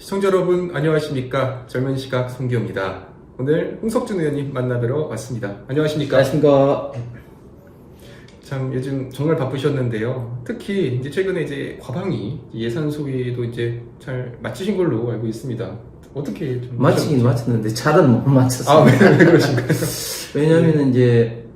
시청자 여러분 안녕하십니까. 젊은 시각 송기호입니다. 오늘 홍석준 의원님 만나뵈러 왔습니다. 안녕하십니까. 안녕하십니까. 참 요즘 정말 바쁘셨는데요. 특히 이제 최근에 이제 과방위 예산 소위도 이제 잘 마치신 걸로 알고 있습니다. 어떻게 좀 마치긴 마쳤는데 잘은 못 맞췄습니다. 아, 왜 그러신가요? 왜냐하면 이제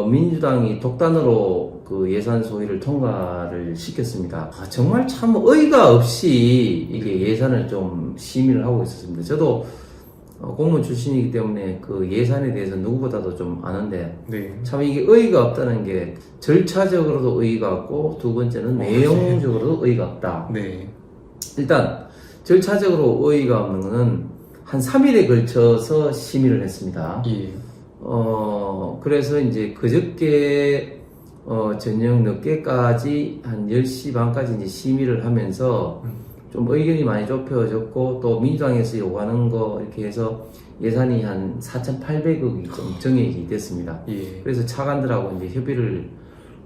민주당이 독단으로 그 예산 소위를 통과를 시켰습니다. 정말 참 의의가 없이 이게 예산을 좀 심의를 하고 있었습니다. 저도 공무원 출신이기 때문에 그 예산에 대해서 누구보다도 좀 아는데 네. 참 이게 의의가 없다는 게 절차적으로도 의의가 없고 두 번째는 내용적으로도 의의가 없다. 네. 일단 절차적으로 의의가 없는 거는 한 3일에 걸쳐서 심의를 했습니다. 예. 그래서 이제 그저께 저녁 늦게까지 한 10시 반까지 이제 심의를 하면서 좀 의견이 많이 좁혀졌고 또 민주당에서 요구하는 거 이렇게 해서 예산이 한 4,800억이 좀 정액이 됐습니다. 예. 그래서 차관들하고 이제 협의를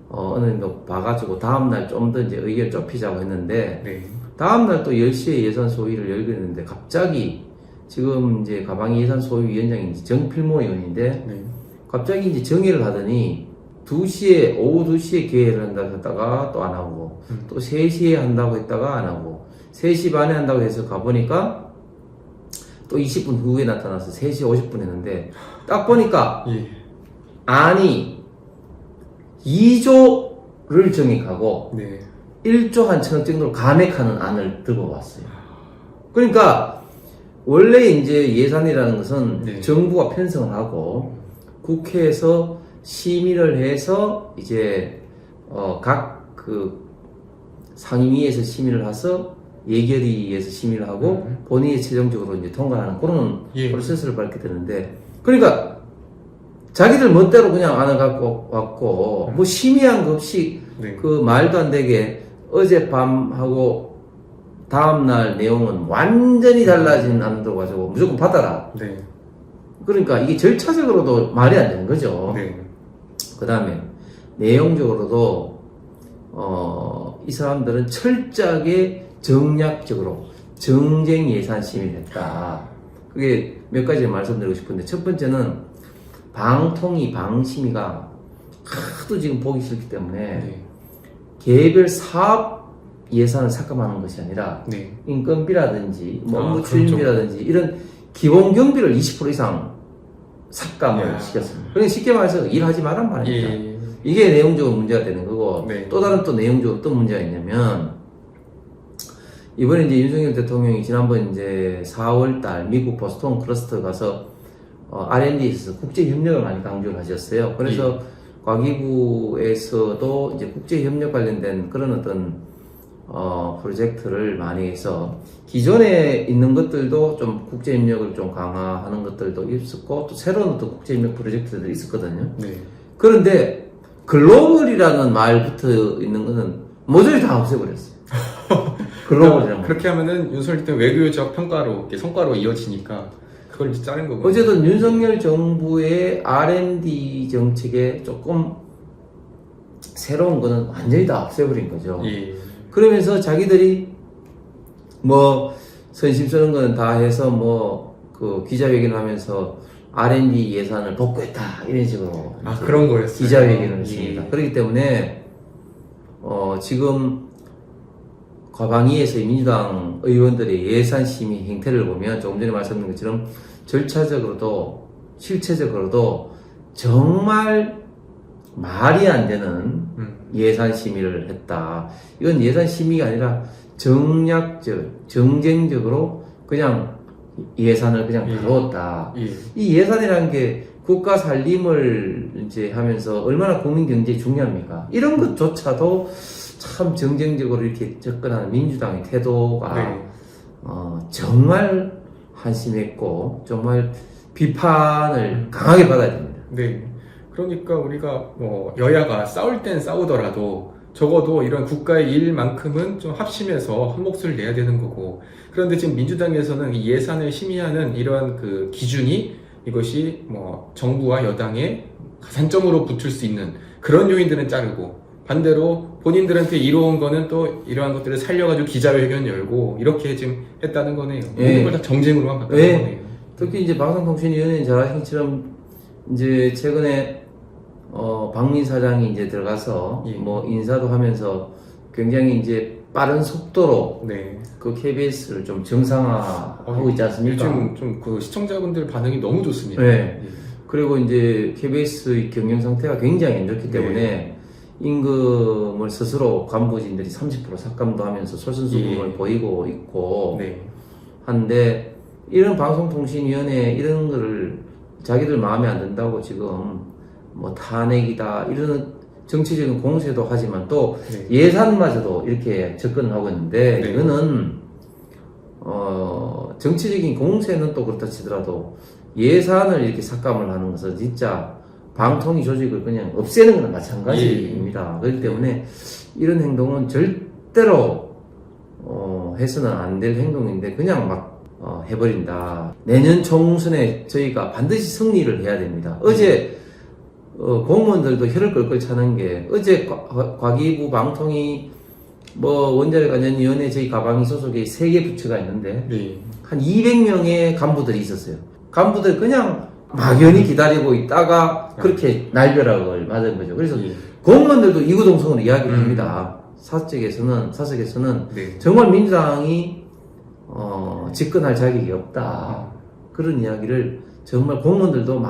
어느 정도 봐가지고 다음날 좀 더 이제 의견을 좁히자고 했는데 네. 다음날 또 10시에 예산 소위를 열기로 했는데 갑자기 지금 이제 가방이 예산 소위위원장인 정필모 의원인데 네. 갑자기 이제 정의를 하더니 오후 2시에 개회를 한다고 했다가 또 안 하고 또 3시에 한다고 했다가 안 하고 3시 반에 한다고 해서 가보니까 또 20분 후에 나타나서 3시 50분 했는데 딱 보니까 예. 안이 2조를 정액하고 네. 1조 한 천억 정도를 감액하는 안을 들고 왔어요. 그러니까 원래 이제 예산이라는 것은 네. 정부가 편성을 하고 국회에서 심의를 해서 이제 각 그 상임위에서 심의를 해서 예결위에서 심의를 하고 본인이 최종적으로 이제 통과하는 그런 예. 프로세스를 밟게 되는데 그러니까 자기들 멋대로 그냥 안을 갖고 왔고 뭐 심의한 거 없이 네. 그 말도 안 되게 어젯밤하고 다음날 내용은 완전히 달라진 안도 가지고 무조건 받아라. 네. 그러니까 이게 절차적으로도 말이 안 되는 거죠. 네. 그 다음에 내용적으로도 이 사람들은 철저하게 정략적으로 정쟁 예산 심의를 했다. 그게 몇 가지 말씀드리고 싶은데 첫 번째는 방심위가 하도 지금 보기 싫기 때문에 네. 개별 사업 예산을 삭감하는 것이 아니라 네. 인건비라든지 뭐 업무 그렇죠. 추진비라든지 이런 기본 경비를 20% 이상 삭감을 야. 시켰습니다. 그러니까 쉽게 말해서 일하지 말란 말입니다. 예. 이게 내용적으로 문제가 되는 거고 네. 또 다른 또 내용적으로 어떤 문제가 있냐면 이번에 이제 윤석열 대통령이 지난번 이제 4월달 미국 보스턴 클러스터 가서 R&D에서 국제 협력을 많이 강조를 하셨어요. 그래서 과기부에서도 이제 국제 협력 관련된 그런 어떤 프로젝트를 많이 해서 기존에 있는 것들도 좀 국제 협력을 좀 강화하는 것들도 있었고 또 새로운 어떤 국제 협력 프로젝트들이 있었거든요. 네. 그런데 글로벌이라는 말 붙어 있는 거는 모조리 다 없애버렸어요. 글로벌이라는 거. 그렇게 하면은 윤석열 대통령 외교적 평가로 이렇게 성과로 이어지니까 그걸 이제 자른 거고. 어쨌든 윤석열 정부의 R&D 정책에 조금 새로운 거는 완전히 다 없애버린 거죠. 예. 그러면서 자기들이 뭐 선심 쓰는 거는 다 해서 뭐 그 기자회견을 하면서 R&D 예산을 복구했다 이런 식으로 아, 그런 거였어요. 기자회견을 했습니다. 예. 그렇기 때문에 지금 과방위에서의 민주당 의원들의 예산 심의 행태를 보면 조금 전에 말씀드린 것처럼 절차적으로도 실체적으로도 정말 말이 안 되는 예산 심의를 했다. 이건 예산 심의가 아니라 정쟁적으로 그냥 예산을 그냥 다루었다. 예. 이 예산이라는 게 국가 살림을 이제 하면서 얼마나 국민 경제에 중요합니까? 이런 것조차도 참 정쟁적으로 이렇게 접근하는 민주당의 태도가 네. 정말 한심했고 정말 비판을 강하게 받아야 됩니다. 네. 그러니까 우리가 뭐 여야가 싸울 땐 싸우더라도 적어도 이런 국가의 일만큼은 좀 합심해서 한 목소리를 내야 되는 거고. 그런데 지금 민주당에서는 이 예산을 심의하는 이러한 그 기준이 이것이 뭐 정부와 여당의 가산점으로 붙을 수 있는 그런 요인들은 자르고 반대로 본인들한테 이로운 거는 또 이러한 것들을 살려가지고 기자회견 열고 이렇게 지금 했다는 거네요. 모든 걸 다 정쟁으로만 바꾸는 거네요. 특히 이제 방송통신위원회는 잘 아신 것처럼 이제 최근에 박민 사장이 이제 들어가서 예. 뭐 인사도 하면서 굉장히 이제 빠른 속도로 네. 그 KBS를 좀 정상화하고 있지 않습니까? 요즘 좀 그 시청자분들 반응이 너무 좋습니다. 네. 예. 그리고 이제 KBS의 경영 상태가 굉장히 안 좋기 때문에 임금을 스스로 간부진들이 30% 삭감도 하면서 솔선수범을 예. 보이고 있고 네. 한데 이런 방송통신위원회 이런 거를 자기들 마음에 안 든다고 지금 뭐 탄핵이다 이런 정치적인 공세도 하지만 또 네. 예산마저도 이렇게 접근을 하고 있는데 네. 이거는 정치적인 공세는 또 그렇다 치더라도 예산을 이렇게 삭감을 하는 것은 진짜 방통위 조직을 그냥 없애는 거나 마찬가지입니다. 그렇기 때문에 이런 행동은 절대로 해서는 안 될 행동인데 그냥 막 해버린다. 내년 총선에 저희가 반드시 승리를 해야 됩니다. 어제 공무원들도 혀를 끌끌 차는 게 어제 과기부 방통위 뭐 원자력안전위원회 저희 가방위 소속에 3개 부처가 있는데 네. 한 200명의 간부들이 있었어요. 간부들 그냥 막연히 기다리고 있다가 그렇게 날벼락을 맞은 거죠. 그래서 예. 공무원들도 이구동성으로 이야기를 합니다. 사석에서는 네. 정말 민주당이 집권할 자격이 없다. 그런 이야기를 정말 공무원들도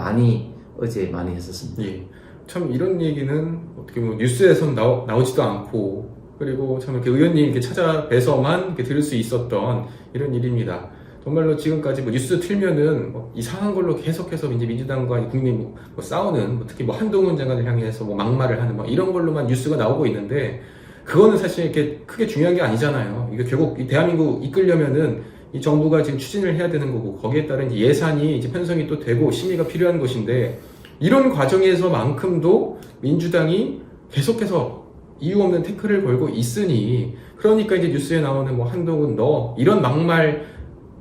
어제 많이 했었습니다. 예. 참 이런 얘기는 어떻게 보면 뉴스에선 나오지도 않고 그리고 참 이렇게 의원님 이렇게 찾아뵈서만 이렇게 들을 수 있었던 이런 일입니다. 정말로 지금까지 뭐 뉴스 틀면은 뭐 이상한 걸로 계속해서 이제 민주당과 국민이 뭐 싸우는 특히 뭐 한동훈 장관을 향해서 뭐 막말을 하는 뭐 이런 걸로만 뉴스가 나오고 있는데 그거는 사실 이렇게 크게 중요한 게 아니잖아요. 이게 결국 이 대한민국 이끌려면은 이 정부가 지금 추진을 해야 되는 거고 거기에 따른 이제 예산이 이제 편성이 또 되고 심의가 필요한 것인데 이런 과정에서만큼도 민주당이 계속해서 이유 없는 태클을 걸고 있으니 그러니까 이제 뉴스에 나오는 뭐 한동훈 너 이런 막말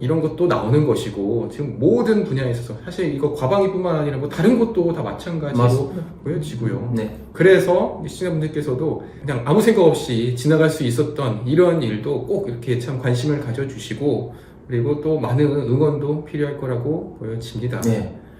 이런 것도 나오는 것이고 지금 모든 분야에 있어서 사실 이거 과방위뿐만 아니라 뭐 다른 것도 다 마찬가지로 맞습니다. 보여지고요. 네. 그래서 시청자분들께서도 그냥 아무 생각 없이 지나갈 수 있었던 이런 일도 꼭 이렇게 참 관심을 가져주시고 그리고 또 많은 응원도 필요할 거라고 보여집니다. 네.